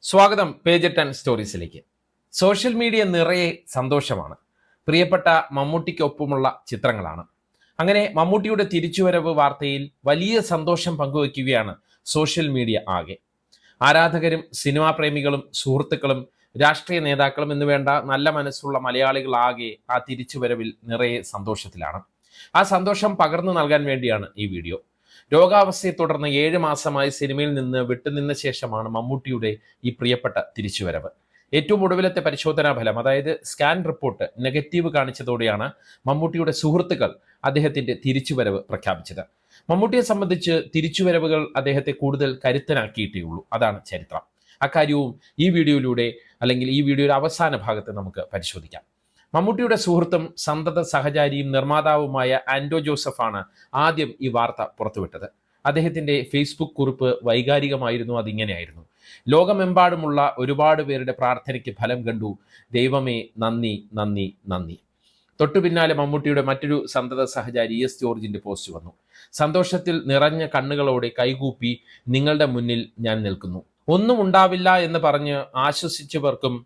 സ്വാഗതം page 10 സ്റ്റോറീസിലേക്ക്. Social media നിറയെ സന്തോഷമാണ്. പ്രിയപ്പെട്ട മമ്മൂട്ടിക്കൊപ്പമുള്ള ചിത്രങ്ങളാണ്. അങ്ങനെ മമ്മൂട്ടിയുടെ തിരിച്ചുവരവ് വാർത്തയിൽ വലിയ സന്തോഷം പങ്കുവയ്ക്കുകയാണ് സോഷ്യൽ മീഡിയ ആകെ. ആരാധകരും സിനിമാ പ്രേമികളും സുഹൃത്തുക്കളും രാഷ്ട്രീയ നേതാക്കളും എന്ന് വേണ്ട നല്ല മനസ്സുള്ള മലയാളികളാകെ ആ തിരിച്ചുവരവിൽ നിറയെ സന്തോഷത്തിലാണ്. ആ സന്തോഷം പകർന്നു നൽകാൻ വേണ്ടിയാണ് ഈ വീഡിയോ. രോഗാവസ്ഥയെ തുടർന്ന് 7 മാസമായി സിനിമയിൽ നിന്ന് വിട്ടുനിന്ന ശേഷമാണ് മമ്മൂട്ടിയുടെ ഈ പ്രിയപ്പെട്ട തിരിച്ചുവരവ്. ഏറ്റവും ഒടുവിലത്തെ പരിശോധനാ ഫലം, അതായത് സ്കാൻ റിപ്പോർട്ട് നെഗറ്റീവ് കാണിച്ചതോടെയാണ് മമ്മൂട്ടിയുടെ സുഹൃത്തുക്കൾ അദ്ദേഹത്തിന്റെ തിരിച്ചുവരവ് പ്രഖ്യാപിച്ചത്. മമ്മൂട്ടിയെ സംബന്ധിച്ച് തിരിച്ചുവരവുകൾ അദ്ദേഹത്തെ കൂടുതൽ കരുത്തനാക്കിയിട്ടേ ഉള്ളൂ. അതാണ് ചരിത്രം. അക്കാര്യവും ഈ വീഡിയോയിലൂടെ അല്ലെങ്കിൽ ഈ വീഡിയോയുടെ അവസാന ഭാഗത്ത് നമുക്ക് പരിശോധിക്കാം. മമ്മൂട്ടിയുടെ സുഹൃത്തും സന്തത സഹചാരിയും നിർമ്മാതാവുമായ ആൻഡോ ജോസഫാണ് ആദ്യം ഈ വാർത്ത പുറത്തുവിട്ടത്. അദ്ദേഹത്തിന്റെ ഫേസ്ബുക്ക് കുറിപ്പ് വൈകാരികമായിരുന്നു. അതിങ്ങനെയായിരുന്നു: ലോകമെമ്പാടുമുള്ള ഒരുപാട് പേരുടെ പ്രാർത്ഥനയ്ക്ക് ഫലം കണ്ടു. ദൈവമേ, നന്ദി നന്ദി നന്ദി. തൊട്ടു പിന്നാലെ മമ്മൂട്ടിയുടെ മറ്റൊരു സന്തത സഹചാരി എസ് ജോർജിന്റെ പോസ്റ്റ് വന്നു. സന്തോഷത്തിൽ നിറഞ്ഞ കണ്ണുകളോടെ കൈകൂപ്പി നിങ്ങളുടെ മുന്നിൽ ഞാൻ നിൽക്കുന്നു. ഒന്നും ഉണ്ടാവില്ല എന്ന് പറഞ്ഞ് ആശ്വസിച്ചവർക്കും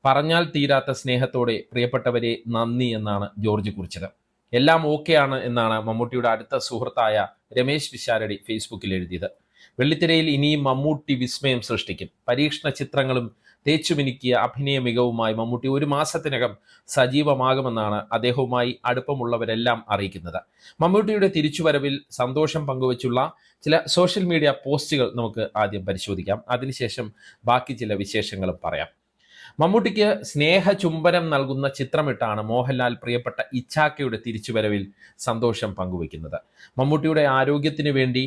പറഞ്ഞാൽ തീരാത്ത സ്നേഹത്തോടെ പ്രിയപ്പെട്ടവരെ നന്ദി എന്നാണ് ജോർജ് കുറിച്ചത്. എല്ലാം ഓക്കെയാണ് എന്നാണ് മമ്മൂട്ടിയുടെ അടുത്ത സുഹൃത്തായ രമേശ് പിഷാരടി ഫേസ്ബുക്കിൽ എഴുതിയത്. വെള്ളിത്തിരയിൽ ഇനിയും മമ്മൂട്ടി വിസ്മയം സൃഷ്ടിക്കും. പരീക്ഷണ ചിത്രങ്ങളും തേച്ചുമിനുക്കിയ അഭിനയ മികവുമായി മമ്മൂട്ടി 1 മാസത്തിനകം സജീവമാകുമെന്നാണ് അദ്ദേഹവുമായി അടുപ്പമുള്ളവരെല്ലാം അറിയിക്കുന്നത്. മമ്മൂട്ടിയുടെ തിരിച്ചുവരവിൽ സന്തോഷം പങ്കുവച്ചുള്ള ചില സോഷ്യൽ മീഡിയ പോസ്റ്റുകൾ നമുക്ക് ആദ്യം പരിശോധിക്കാം. അതിനുശേഷം ബാക്കി ചില വിശേഷങ്ങളും പറയാം. മമ്മൂട്ടിക്ക് സ്നേഹചുംബനം നൽകുന്ന ചിത്രമിട്ടാണ് മോഹൻലാൽ പ്രിയപ്പെട്ട ഇച്ഛാക്കയുടെ തിരിച്ചുവരവിൽ സന്തോഷം പങ്കുവയ്ക്കുന്നത്. മമ്മൂട്ടിയുടെ ആരോഗ്യത്തിന് വേണ്ടി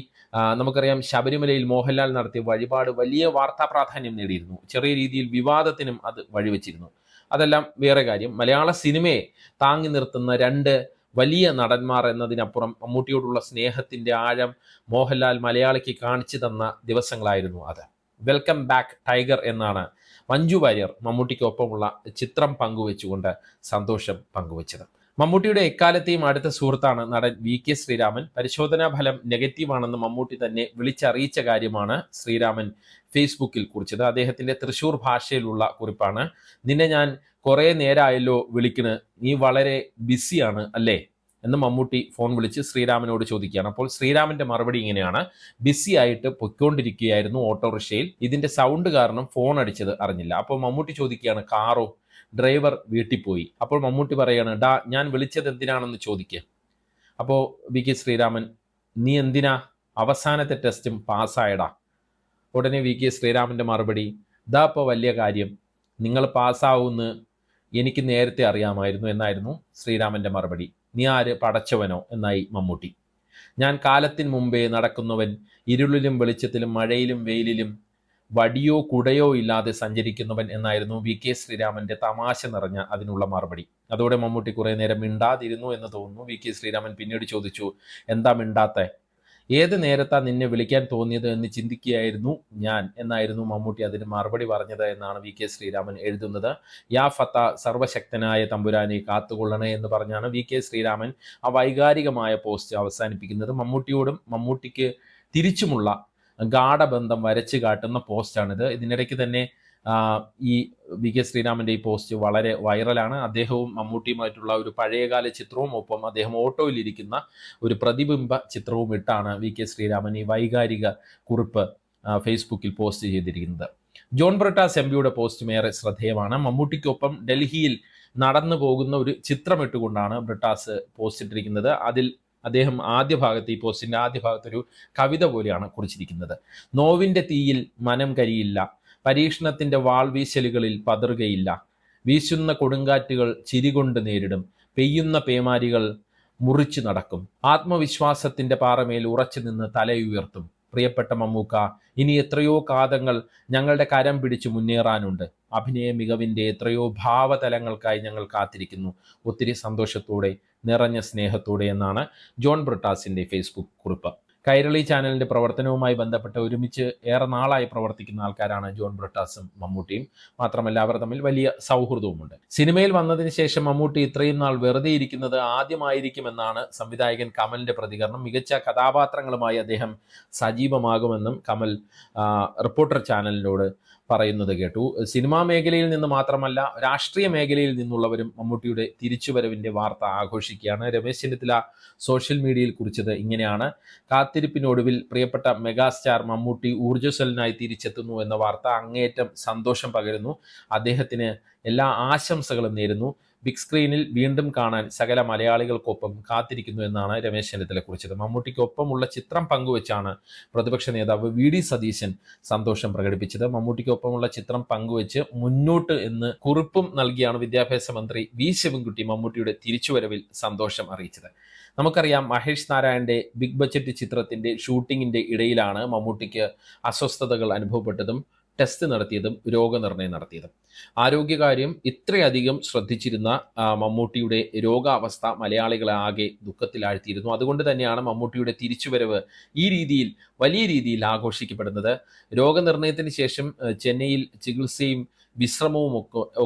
നമുക്കറിയാം, ശബരിമലയിൽ മോഹൻലാൽ നടത്തിയ വഴിപാട് വലിയ വാർത്താ പ്രാധാന്യം നേടിയിരുന്നു. ചെറിയ രീതിയിൽ വിവാദത്തിനും അത് വഴിവെച്ചിരുന്നു. അതെല്ലാം വേറെ കാര്യം. മലയാള സിനിമയെ താങ്ങി നിർത്തുന്ന 2 വലിയ നടന്മാർ എന്നതിനപ്പുറം മമ്മൂട്ടിയോടുള്ള സ്നേഹത്തിന്റെ ആഴം മോഹൻലാൽ മലയാളിക്ക് കാണിച്ചു തന്ന ദിവസങ്ങളായിരുന്നു അത്. വെൽക്കം ബാക്ക് ടൈഗർ എന്നാണ് മഞ്ജു വാര്യർ മമ്മൂട്ടിക്കൊപ്പമുള്ള ചിത്രം പങ്കുവെച്ചുകൊണ്ട് സന്തോഷം പങ്കുവച്ചത്. മമ്മൂട്ടിയുടെ എക്കാലത്തെയും അടുത്ത സുഹൃത്താണ് നടൻ VK ശ്രീരാമൻ. പരിശോധനാ ഫലം നെഗറ്റീവാണെന്ന് മമ്മൂട്ടി തന്നെ വിളിച്ചറിയിച്ച കാര്യമാണ് ശ്രീരാമൻ ഫേസ്ബുക്കിൽ കുറിച്ചത്. അദ്ദേഹത്തിന്റെ തൃശ്ശൂർ ഭാഷയിലുള്ള കുറിപ്പാണ്: നിന്നെ ഞാൻ കുറെ നേരമായല്ലോ വിളിക്കണ്, നീ വളരെ ബിസിയാണ് അല്ലേ എന്ന് മമ്മൂട്ടി ഫോൺ വിളിച്ച് ശ്രീരാമനോട് ചോദിക്കുകയാണ്. അപ്പോൾ ശ്രീരാമന്റെ മറുപടി ഇങ്ങനെയാണ്: ബിസി ആയിട്ട് പൊയ്ക്കൊണ്ടിരിക്കുകയായിരുന്നു ഓട്ടോറിക്ഷയിൽ, ഇതിന്റെ സൗണ്ട് കാരണം ഫോൺ അടിച്ചത് അറിഞ്ഞില്ല. അപ്പോൾ മമ്മൂട്ടി ചോദിക്കുകയാണ്, കാറോ? ഡ്രൈവർ വീട്ടിൽ പോയി. അപ്പോൾ മമ്മൂട്ടി പറയാണ്, ഡാ ഞാൻ വിളിച്ചത് എന്തിനാണെന്ന് ചോദിക്കുക. അപ്പോൾ VK ശ്രീരാമൻ, നീ എന്തിനാ അവസാനത്തെ ടെസ്റ്റും പാസ്സായടാ. ഉടനെ VK ശ്രീരാമന്റെ മറുപടി, ദാ ഇപ്പോൾ വലിയ കാര്യം, നിങ്ങൾ പാസ്സാവുമെന്ന് എനിക്ക് നേരത്തെ അറിയാമായിരുന്നു എന്നായിരുന്നു ശ്രീരാമന്റെ മറുപടി. നീ ആര്, പടച്ചവനോ എന്നായി മമ്മൂട്ടി. ഞാൻ കാലത്തിന് മുമ്പേ നടക്കുന്നവൻ, ഇരുളിലും വെളിച്ചത്തിലും മഴയിലും വെയിലിലും വടിയോ കുടയോ ഇല്ലാതെ സഞ്ചരിക്കുന്നവൻ എന്നായിരുന്നു VK ശ്രീരാമന്റെ തമാശ നിറഞ്ഞ അതിനുള്ള മറുപടി. അതോടെ മമ്മൂട്ടി കുറെ നേരം മിണ്ടാതിരുന്നു എന്ന് തോന്നുന്നു. VK ശ്രീരാമൻ പിന്നീട് ചോദിച്ചു, എന്താ മിണ്ടാത്തെ? ഏത് നേരത്താ നിന്നെ വിളിക്കാൻ തോന്നിയത് എന്ന് ചിന്തിക്കുകയായിരുന്നു ഞാൻ എന്നായിരുന്നു മമ്മൂട്ടി അതിന് മറുപടി പറഞ്ഞത് എന്നാണ് VK ശ്രീരാമൻ എഴുതുന്നത്. യാ ഫത്ത, സർവശക്തനായ തമ്പുരാനെ കാത്തുകൊള്ളണേ എന്ന് പറഞ്ഞാണ് VK ശ്രീരാമൻ ആ വൈകാരികമായ പോസ്റ്റ് അവസാനിപ്പിക്കുന്നത്. മമ്മൂട്ടിയോടും മമ്മൂട്ടിക്ക് തിരിച്ചുമുള്ള ഗാഢബന്ധം വരച്ചു കാട്ടുന്ന പോസ്റ്റാണിത്. ഇതിനിടയ്ക്ക് തന്നെ ഈ VK ശ്രീരാമന്റെ ഈ പോസ്റ്റ് വളരെ വൈറലാണ്. അദ്ദേഹവും മമ്മൂട്ടിയുമായിട്ടുള്ള ഒരു പഴയകാല ചിത്രവും ഒപ്പം അദ്ദേഹം ഓട്ടോയിലിരിക്കുന്ന ഒരു പ്രതിബിംബ ചിത്രവും ഇട്ടാണ് VK ശ്രീരാമൻ ഈ വൈകാരിക കുറിപ്പ് ഫേസ്ബുക്കിൽ പോസ്റ്റ് ചെയ്തിരിക്കുന്നത്. ജോൺ ബ്രിട്ടാസ് MPയുടെ പോസ്റ്റും ഏറെ ശ്രദ്ധേയമാണ്. മമ്മൂട്ടിക്കൊപ്പം ഡൽഹിയിൽ നടന്നു പോകുന്ന ഒരു ചിത്രം ഇട്ടുകൊണ്ടാണ് ബ്രിട്ടാസ് പോസ്റ്റ് ഇട്ടിരിക്കുന്നത്. അതിൽ അദ്ദേഹം ഈ പോസ്റ്റിന്റെ ആദ്യ ഭാഗത്ത് ഒരു കവിത പോലെയാണ് കുറിച്ചിരിക്കുന്നത്. നോവിന്റെ തീയിൽ മനം കരിയില്ല, പരീക്ഷണത്തിന്റെ വാൾവീശലുകളിൽ പതറുകയില്ല, വീശുന്ന കൊടുങ്കാറ്റുകൾ ചിരികൊണ്ട് നേരിടും, പെയ്യുന്ന പേമാരികൾ മുറിച്ചു നടക്കും, ആത്മവിശ്വാസത്തിന്റെ പാറമേൽ ഉറച്ചു നിന്ന് തലയുയർത്തും. പ്രിയപ്പെട്ട മമ്മൂക്ക, ഇനി എത്രയോ കാതങ്ങൾ ഞങ്ങളുടെ കരം പിടിച്ചു മുന്നേറാനുണ്ട്. അഭിനയ മികവിന്റെ എത്രയോ ഭാവതലങ്ങൾക്കായി ഞങ്ങൾ കാത്തിരിക്കുന്നു. ഒത്തിരി സന്തോഷത്തോടെ, നിറഞ്ഞ സ്നേഹത്തോടെ എന്നാണ് ജോൺ ബ്രിട്ടാസിന്റെ ഫേസ്ബുക്ക് കുറിപ്പ്. കൈരളി ചാനലിന്റെ പ്രവർത്തനവുമായി ബന്ധപ്പെട്ട് ഒരുമിച്ച് ഏറെ നാളായി പ്രവർത്തിക്കുന്ന ആൾക്കാരാണ് ജോൺ ബ്രിട്ടാസും മമ്മൂട്ടിയും. മാത്രമല്ല അവർ തമ്മിൽ വലിയ സൗഹൃദവുമുണ്ട്. സിനിമയിൽ വന്നതിന് ശേഷം മമ്മൂട്ടി ഇത്രയും നാൾ വെറുതെ ഇരിക്കുന്നത് ആദ്യമായിരിക്കുമെന്നാണ് സംവിധായകൻ കമലിന്റെ പ്രതികരണം. മികച്ച കഥാപാത്രങ്ങളുമായി അദ്ദേഹം സജീവമാകുമെന്നും കമൽ റിപ്പോർട്ടർ ചാനലിനോട് പറയുന്നത് കേട്ടു. സിനിമാ മേഖലയിൽ നിന്ന് മാത്രമല്ല രാഷ്ട്രീയ മേഖലയിൽ നിന്നുള്ളവരും മമ്മൂട്ടിയുടെ തിരിച്ചുവരവിന്റെ വാർത്ത ആഘോഷിക്കുകയാണ്. രമേശ് ചെന്നിത്തല സോഷ്യൽ മീഡിയയിൽ കുറിച്ചത് ഇങ്ങനെയാണ്: കാത്തിരിപ്പിനൊടുവിൽ പ്രിയപ്പെട്ട മെഗാസ്റ്റാർ മമ്മൂട്ടി ഊർജ്ജസ്വലനായി തിരിച്ചെത്തുന്നു എന്ന വാർത്ത അങ്ങേയറ്റം സന്തോഷം പകരുന്നു. അദ്ദേഹത്തിന് എല്ലാ ആശംസകളും നേരുന്നു. ബിഗ് സ്ക്രീനിൽ വീണ്ടും കാണാൻ സകല മലയാളികൾക്കൊപ്പം കാത്തിരിക്കുന്നു എന്നാണ് രമേശ് ചെന്നിത്തല കുറിച്ചത്. മമ്മൂട്ടിക്കൊപ്പമുള്ള ചിത്രം പങ്കുവച്ചാണ് പ്രതിപക്ഷ നേതാവ് വി.ഡി. സതീശൻ സന്തോഷം പ്രകടിപ്പിച്ചത്. മമ്മൂട്ടിക്കൊപ്പമുള്ള ചിത്രം പങ്കുവച്ച് മുന്നോട്ട് എന്ന് കുറിപ്പും നൽകിയാണ് വിദ്യാഭ്യാസ മന്ത്രി വി. ശിവൻകുട്ടി മമ്മൂട്ടിയുടെ തിരിച്ചുവരവിൽ സന്തോഷം അറിയിച്ചത്. നമുക്കറിയാം, മഹേഷ് നാരായണന്റെ ബിഗ് ബഡ്ജറ്റ് ചിത്രത്തിന്റെ ഷൂട്ടിങ്ങിന്റെ ഇടയിലാണ് മമ്മൂട്ടിക്ക് അസ്വസ്ഥതകൾ അനുഭവപ്പെട്ടതും ടെസ്റ്റ് നടത്തിയതും രോഗനിർണയം നടത്തിയതും. ആരോഗ്യകാര്യം ഇത്രയധികം ശ്രദ്ധിച്ചിരുന്ന മമ്മൂട്ടിയുടെ രോഗാവസ്ഥ മലയാളികളെ ആകെ ദുഃഖത്തിലാഴ്ത്തിയിരുന്നു. അതുകൊണ്ട് തന്നെയാണ് മമ്മൂട്ടിയുടെ തിരിച്ചുവരവ് ഈ രീതിയിൽ വലിയ രീതിയിൽ ആഘോഷിക്കപ്പെടുന്നത്. രോഗനിർണയത്തിന് ശേഷം ചെന്നൈയിൽ ചികിത്സയും വിശ്രമവും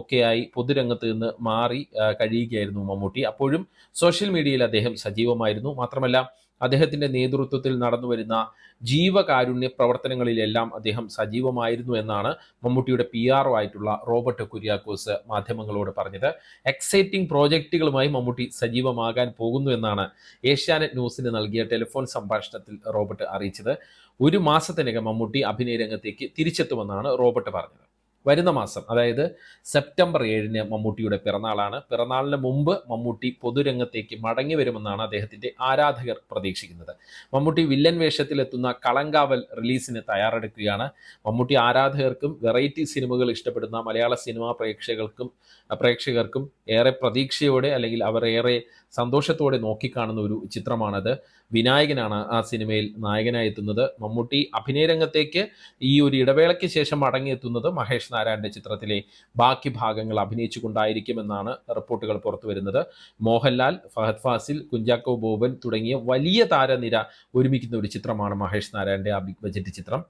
ഒക്കെയായി പൊതുരംഗത്ത് നിന്ന് മാറി കഴിയുകയായിരുന്നു മമ്മൂട്ടി. അപ്പോഴും സോഷ്യൽ മീഡിയയിൽ അദ്ദേഹം സജീവമായിരുന്നു. മാത്രമല്ല, അദ്ദേഹത്തിന്റെ നേതൃത്വത്തിൽ നടന്നു വരുന്ന ജീവകാരുണ്യ പ്രവർത്തനങ്ങളിലെല്ലാം അദ്ദേഹം സജീവമായിരുന്നു എന്നാണ് മമ്മൂട്ടിയുടെ PR ആയിട്ടുള്ള റോബർട്ട് കുര്യാക്കോസ് മാധ്യമങ്ങളോട് പറഞ്ഞത്. എക്സൈറ്റിംഗ് പ്രോജക്റ്റുകളുമായി മമ്മൂട്ടി സജീവമാകാൻ പോകുന്നു എന്നാണ് ഏഷ്യാനെറ്റ് ന്യൂസിന് നൽകിയ ടെലിഫോൺ സംഭാഷണത്തിൽ റോബർട്ട് അറിയിച്ചത്. 1 മാസത്തിനകം മമ്മൂട്ടി അഭിനയ രംഗത്തേക്ക് തിരിച്ചെത്തുമെന്നാണ് റോബർട്ട് പറഞ്ഞത്. വരുന്ന മാസം, അതായത് സെപ്റ്റംബർ 7 മമ്മൂട്ടിയുടെ പിറന്നാളാണ്. പിറന്നാളിന് മുമ്പ് മമ്മൂട്ടി പൊതുരംഗത്തേക്ക് മടങ്ങി വരുമെന്നാണ് അദ്ദേഹത്തിന്റെ ആരാധകർ പ്രതീക്ഷിക്കുന്നത്. മമ്മൂട്ടി വില്ലൻ വേഷത്തിലെത്തുന്ന കളങ്കാവൽ റിലീസിന് തയ്യാറെടുക്കുകയാണ്. മമ്മൂട്ടി ആരാധകർക്കും വെറൈറ്റി സിനിമകൾ ഇഷ്ടപ്പെടുന്ന മലയാള സിനിമാ പ്രേക്ഷകർക്കും ഏറെ പ്രതീക്ഷയോടെ, അല്ലെങ്കിൽ അവർ ഏറെ സന്തോഷത്തോടെ നോക്കിക്കാണുന്ന ഒരു ചിത്രമാണത്. വിനായകനാണ് ആ സിനിമയിൽ നായകനായി എത്തുന്നത്. മമ്മൂട്ടി അഭിനയ രംഗത്തേക്ക് ഈ ഒരു ഇടവേളയ്ക്ക് ശേഷം മടങ്ങിയെത്തുന്നത് മഹേഷ് നാരായണന്റെ ചിത്രത്തിലെ ബാക്കി ഭാഗങ്ങൾ അഭിനയിച്ചുകൊണ്ടായിരിക്കുമെന്നാണ് റിപ്പോർട്ടുകൾ പുറത്തു വരുന്നത്. മോഹൻലാൽ, ഫഹദ് ഫാസിൽ, കുഞ്ചാക്കോ ബോബൻ തുടങ്ങിയ വലിയ താരനിര ഒരുമിക്കുന്ന ഒരു ചിത്രമാണ് മഹേഷ് നാരായണന്റെ ആ ബിഗ് ബഡ്ജറ്റ് ചിത്രം.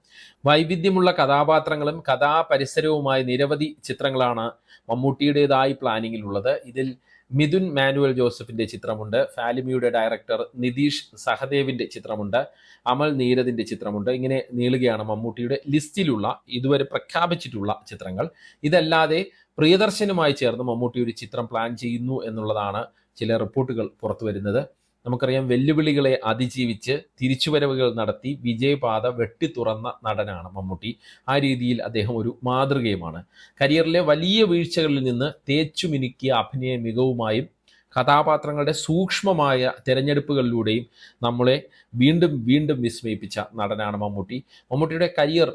വൈവിധ്യമുള്ള കഥാപാത്രങ്ങളും കഥാപരിസരവുമായി നിരവധി ചിത്രങ്ങളാണ് മമ്മൂട്ടിയുടേതായി പ്ലാനിങ്ങിലുള്ളത്. ഇതിൽ മിഥുൻ മാനുവൽ ജോസഫിന്റെ ചിത്രമുണ്ട്, ഫാലിമിയുടെ ഡയറക്ടർ നിതീഷ് സഹദേവിന്റെ ചിത്രമുണ്ട്, അമൽ നീരദിന്റെ ചിത്രമുണ്ട്. ഇങ്ങനെ നീളുകയാണ് മമ്മൂട്ടിയുടെ ലിസ്റ്റിലുള്ള ഇതുവരെ പ്രഖ്യാപിച്ചിട്ടുള്ള ചിത്രങ്ങൾ. ഇതല്ലാതെ പ്രിയദർശനുമായി ചേർന്ന് മമ്മൂട്ടി ഒരു ചിത്രം പ്ലാൻ ചെയ്യുന്നു എന്നുള്ളതാണ് ചില റിപ്പോർട്ടുകൾ പുറത്തു വരുന്നത്. നമുക്കറിയാം, വെല്ലുവിളികളെ അതിജീവിച്ച് തിരിച്ചുവരവുകൾ നടത്തി വിജയപാത വെട്ടിത്തുറന്ന നടനാണ് മമ്മൂട്ടി. ആ രീതിയിൽ അദ്ദേഹം ഒരു മാതൃകയുമാണ്. കരിയറിലെ വലിയ വീഴ്ചകളിൽ നിന്ന് തേച്ചുമിനുക്കിയ അഭിനയ മികവുമായും കഥാപാത്രങ്ങളുടെ സൂക്ഷ്മമായ തിരഞ്ഞെടുപ്പുകളിലൂടെയും നമ്മളെ വീണ്ടും വീണ്ടും വിസ്മയിപ്പിച്ച നടനാണ് മമ്മൂട്ടി. മമ്മൂട്ടിയുടെ കരിയർ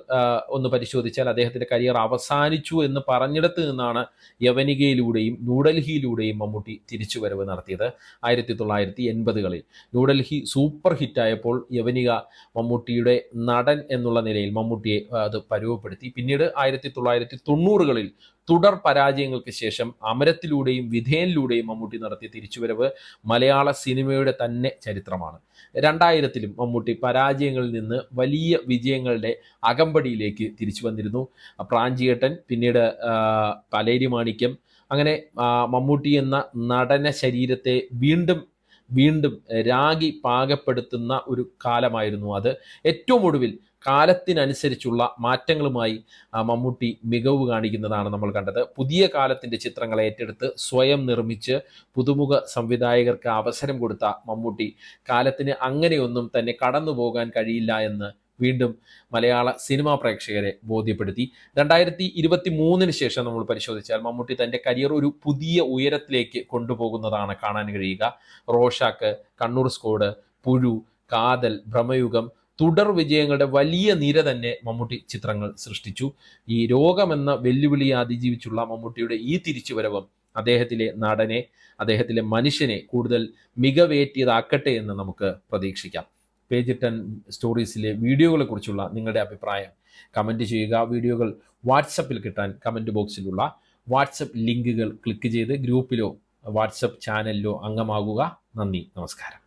ഒന്ന് പരിശോധിച്ചാൽ അദ്ദേഹത്തിൻ്റെ കരിയർ അവസാനിച്ചു എന്ന് പറഞ്ഞിടത്ത് നിന്നാണ് യവനികയിലൂടെയും ന്യൂഡൽഹിയിലൂടെയും മമ്മൂട്ടി തിരിച്ചുവരവ് നടത്തിയത്. 1980-കളിൽ ന്യൂഡൽഹി സൂപ്പർ ഹിറ്റായപ്പോൾ യവനിക മമ്മൂട്ടിയുടെ നടൻ എന്നുള്ള നിലയിൽ മമ്മൂട്ടിയെ അത് പരുവപ്പെടുത്തി. പിന്നീട് 1990-കളിൽ തുടർ പരാജയങ്ങൾക്ക് ശേഷം അമരത്തിലൂടെയും വിധേയനിലൂടെയും മമ്മൂട്ടി നടത്തിയ തിരിച്ചുവരവ് മലയാള സിനിമയുടെ തന്നെ ചരിത്രമാണ്. 2000-ലും മമ്മൂട്ടി പരാജയങ്ങളിൽ നിന്ന് വലിയ വിജയങ്ങളുടെ അകമ്പടിയിലേക്ക് തിരിച്ചു വന്നിരുന്നു. പ്രാഞ്ചിയേട്ടൻ, പിന്നീട് പലേരി മാണിക്യം, അങ്ങനെ മമ്മൂട്ടി എന്ന നടന ശരീരത്തെ വീണ്ടും വീണ്ടും രാഗി പാകപ്പെടുത്തുന്ന ഒരു കാലമായിരുന്നു അത്. ഏറ്റവും ഒടുവിൽ കാലത്തിനനുസരിച്ചുള്ള മാറ്റങ്ങളുമായി മമ്മൂട്ടി മികവ് കാണിക്കുന്നതാണ് നമ്മൾ കണ്ടത്. പുതിയ കാലത്തിൻ്റെ ചിത്രങ്ങൾ ഏറ്റെടുത്ത് സ്വയം നിർമ്മിച്ച് പുതുമുഖ സംവിധായകർക്ക് അവസരം കൊടുത്ത മമ്മൂട്ടി കാലത്തിന് അങ്ങനെയൊന്നും തന്നെ കടന്നു പോകാൻ കഴിയില്ല എന്ന് വീണ്ടും മലയാള സിനിമാ പ്രേക്ഷകരെ ബോധ്യപ്പെടുത്തി. 2023 ശേഷം നമ്മൾ പരിശോധിച്ചാൽ മമ്മൂട്ടി തൻ്റെ കരിയർ ഒരു പുതിയ ഉയരത്തിലേക്ക് കൊണ്ടുപോകുന്നതാണ് കാണാൻ കഴിയുക. റോഷാക്ക്, കണ്ണൂർ സ്ക്വാഡ്, പുഴു, കാതൽ, ഭ്രമയുഗം തുടർ വിജയങ്ങളുടെ വലിയ നിര തന്നെ മമ്മൂട്ടി ചിത്രങ്ങൾ സൃഷ്ടിച്ചു. ഈ രോഗമെന്ന വെല്ലുവിളിയെ അതിജീവിച്ചുള്ള മമ്മൂട്ടിയുടെ ഈ തിരിച്ചുവരവും അദ്ദേഹത്തിലെ നടനെ, അദ്ദേഹത്തിലെ മനുഷ്യനെ കൂടുതൽ മികവേറ്റിയതാക്കട്ടെ എന്ന് നമുക്ക് പ്രതീക്ഷിക്കാം. പേജ് 10 സ്റ്റോറീസിലെ വീഡിയോകളെ കുറിച്ചുള്ള നിങ്ങളുടെ അഭിപ്രായം കമൻറ്റ് ചെയ്യുക. വീഡിയോകൾ വാട്സപ്പിൽ കിട്ടാൻ കമൻറ്റ് ബോക്സിലുള്ള വാട്സപ്പ് ലിങ്കുകൾ ക്ലിക്ക് ചെയ്ത് ഗ്രൂപ്പിലോ വാട്സപ്പ് ചാനലിലോ അംഗമാകുക. നന്ദി, നമസ്കാരം.